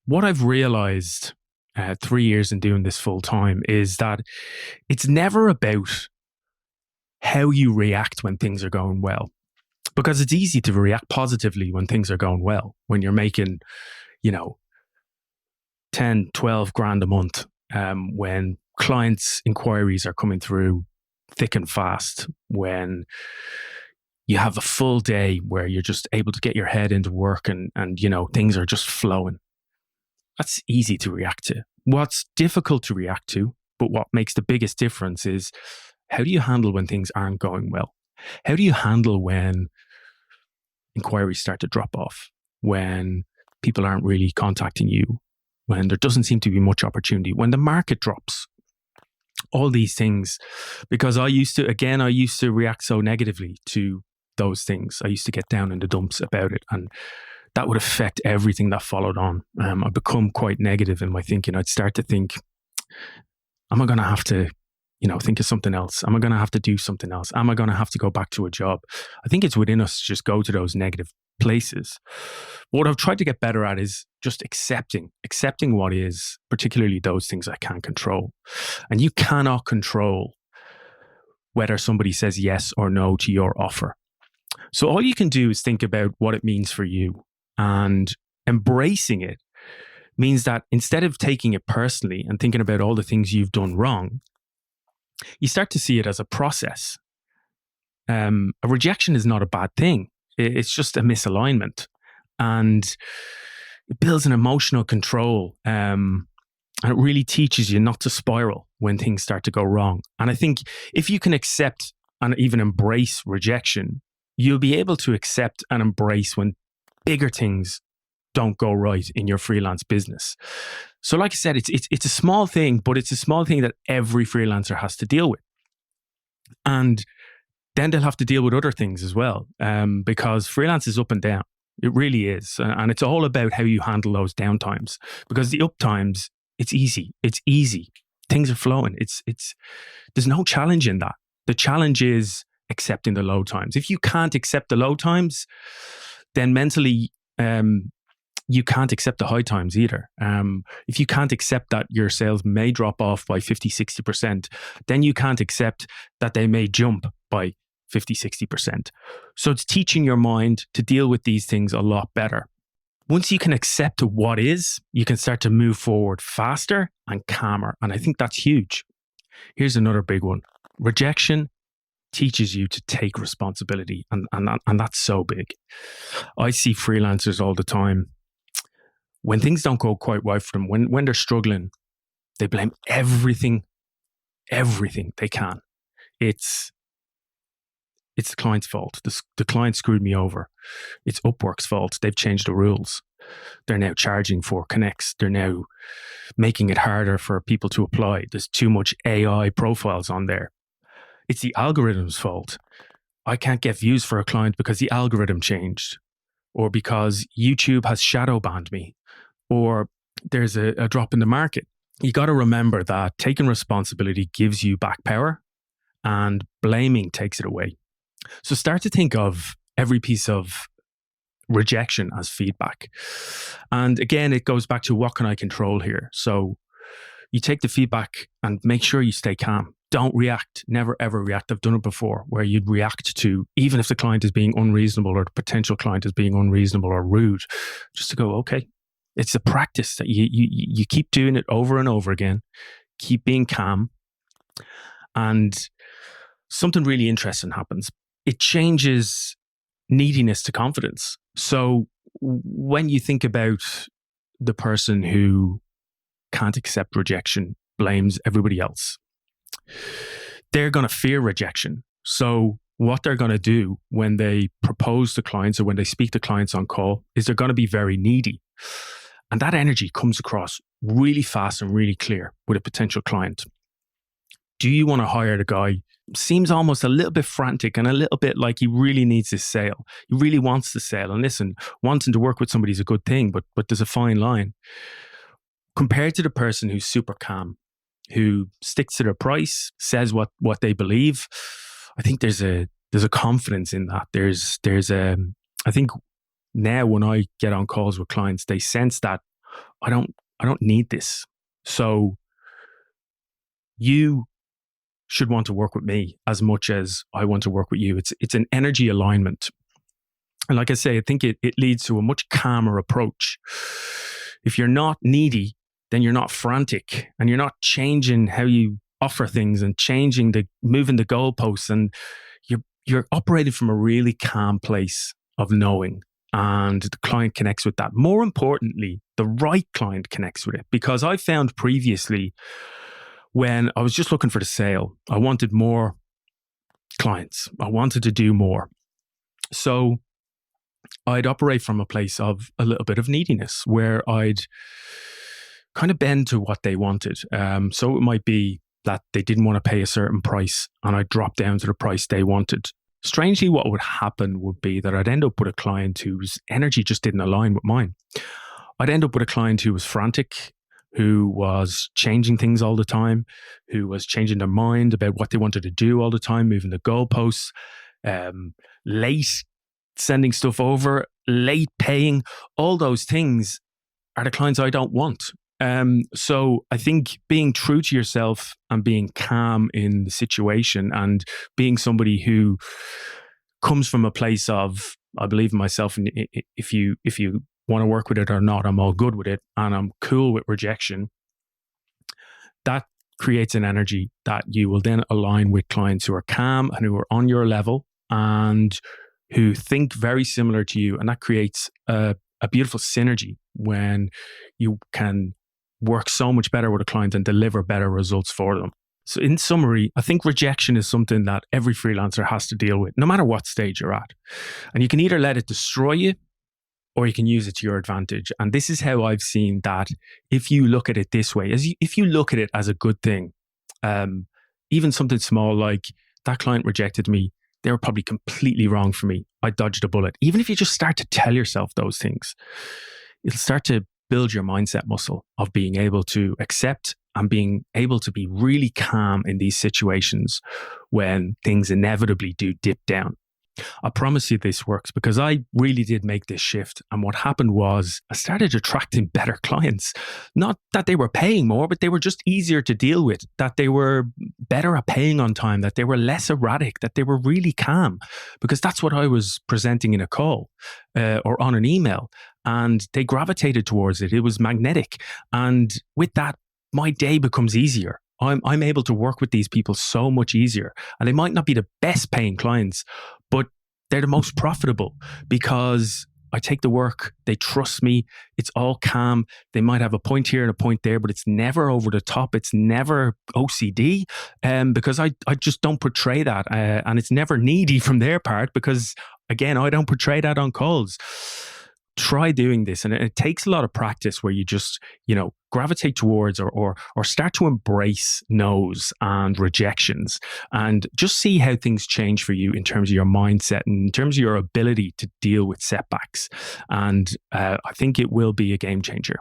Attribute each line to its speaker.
Speaker 1: What I've realized 3 years in doing this full time is that it's never about how you react when things are going well. Because it's easy to react positively when things are going well, when you're making, you know, 10, 12 grand a month, when clients' inquiries are coming through thick and fast, when you have a full day where you're just able to get your head into work and things are just flowing. That's easy to react to. What's difficult to react to, but what makes the biggest difference is how do you handle when things aren't going well? How do you handle when inquiries start to drop off, when people aren't really contacting you, when there doesn't seem to be much opportunity, when the market drops? All these things, because I used to react so negatively to those things. I used to get down in the dumps about it, and that would affect everything that followed on. I'd become quite negative in my thinking. I'd start to think, am I going to have to, think of something else? Am I going to have to do something else? Am I going to have to go back to a job? I think it's within us to just go to those negative places. What I've tried to get better at is just accepting what is, particularly those things I can't control. And you cannot control whether somebody says yes or no to your offer. So all you can do is think about what it means for you, and embracing it means that instead of taking it personally and thinking about all the things you've done wrong, you start to see it as a process. A rejection is not a bad thing. It's just a misalignment, and it builds an emotional control. And it really teaches you not to spiral when things start to go wrong. And I think if you can accept and even embrace rejection, you'll be able to accept and embrace when bigger things don't go right in your freelance business. So like I said, it's a small thing, but it's a small thing that every freelancer has to deal with. And then they'll have to deal with other things as well, because freelance is up and down. It really is. And it's all about how you handle those downtimes, because the up times, it's easy. It's easy. Things are flowing. There's no challenge in that. The challenge is accepting the low times. If you can't accept the low times, then mentally, you can't accept the high times either. If you can't accept that your sales may drop off by 50, 60%, then you can't accept that they may jump by 50, 60%. So it's teaching your mind to deal with these things a lot better. Once you can accept what is, you can start to move forward faster and calmer. And I think that's huge. Here's another big one. Rejection teaches you to take responsibility. And that's so big. I see freelancers all the time. When things don't go quite right for them, when they're struggling, they blame everything they can. It's the client's fault. The client screwed me over. It's Upwork's fault. They've changed the rules. They're now charging for connects. They're now making it harder for people to apply. There's too much AI profiles on there. It's the algorithm's fault. I can't get views for a client because the algorithm changed, or because YouTube has shadow banned me, or there's a drop in the market. You got to remember that taking responsibility gives you back power, and blaming takes it away. So start to think of every piece of rejection as feedback. And again, it goes back to what can I control here? So you take the feedback and make sure you stay calm. Don't react. Never, ever react. I've done it before, where you'd react to, even if the client is being unreasonable or the potential client is being unreasonable or rude, just to go, okay, it's a practice that you keep doing it over and over again. Keep being calm. And something really interesting happens. It changes neediness to confidence. So when you think about the person who can't accept rejection, blames everybody else, they're going to fear rejection. So what they're going to do when they propose to clients or when they speak to clients on call is they're going to be very needy. And that energy comes across really fast and really clear with a potential client. Do you want to hire the guy? Seems almost a little bit frantic and a little bit like he really needs this sale. He really wants the sale. And listen, wanting to work with somebody is a good thing, but there's a fine line. Compared to the person who's super calm, who sticks to their price, says what they believe, I think there's a confidence in that. I think now when I get on calls with clients, they sense that, I don't need this. So you should want to work with me as much as I want to work with you. It's an energy alignment. And like I say, I think it leads to a much calmer approach. If you're not needy, then you're not frantic, and you're not changing how you offer things and moving the goalposts, and you're operating from a really calm place of knowing, and the client connects with that. More importantly, the right client connects with it, because I found previously when I was just looking for the sale, I wanted more clients. I wanted to do more. So I'd operate from a place of a little bit of neediness, where I'd kind of bend to what they wanted. So it might be that they didn't want to pay a certain price, and I'd drop down to the price they wanted. Strangely, what would happen would be that I'd end up with a client whose energy just didn't align with mine. I'd end up with a client who was frantic, who was changing things all the time, who was changing their mind about what they wanted to do all the time, moving the goalposts, late sending stuff over, late paying. All those things are the clients I don't want. So I think being true to yourself and being calm in the situation, and being somebody who comes from a place of, I believe in myself, and if you want to work with it or not, I'm all good with it, and I'm cool with rejection, that creates an energy that you will then align with clients who are calm and who are on your level and who think very similar to you. And that creates a beautiful synergy when you can work so much better with a client and deliver better results for them. So in summary, I think rejection is something that every freelancer has to deal with, no matter what stage you're at. And you can either let it destroy you, or you can use it to your advantage. And this is how I've seen that if you look at it this way, if you look at it as a good thing, even something small like that client rejected me, they were probably completely wrong for me, I dodged a bullet. Even if you just start to tell yourself those things, it'll start to build your mindset muscle of being able to accept and being able to be really calm in these situations when things inevitably do dip down. I promise you this works, because I really did make this shift. And what happened was I started attracting better clients. Not that they were paying more, but they were just easier to deal with, that they were better at paying on time, that they were less erratic, that they were really calm, because that's what I was presenting in a call or on an email. And they gravitated towards it. It was magnetic. And with that, my day becomes easier. I'm able to work with these people so much easier. And they might not be the best paying clients, but they're the most profitable, because I take the work, they trust me, it's all calm. They might have a point here and a point there, but it's never over the top. It's never OCD, because I just don't portray that. And it's never needy from their part, because again, I don't portray that on calls. Try doing this, and it takes a lot of practice, where you just, gravitate towards or start to embrace no's and rejections, and just see how things change for you in terms of your mindset and in terms of your ability to deal with setbacks. And I think it will be a game changer.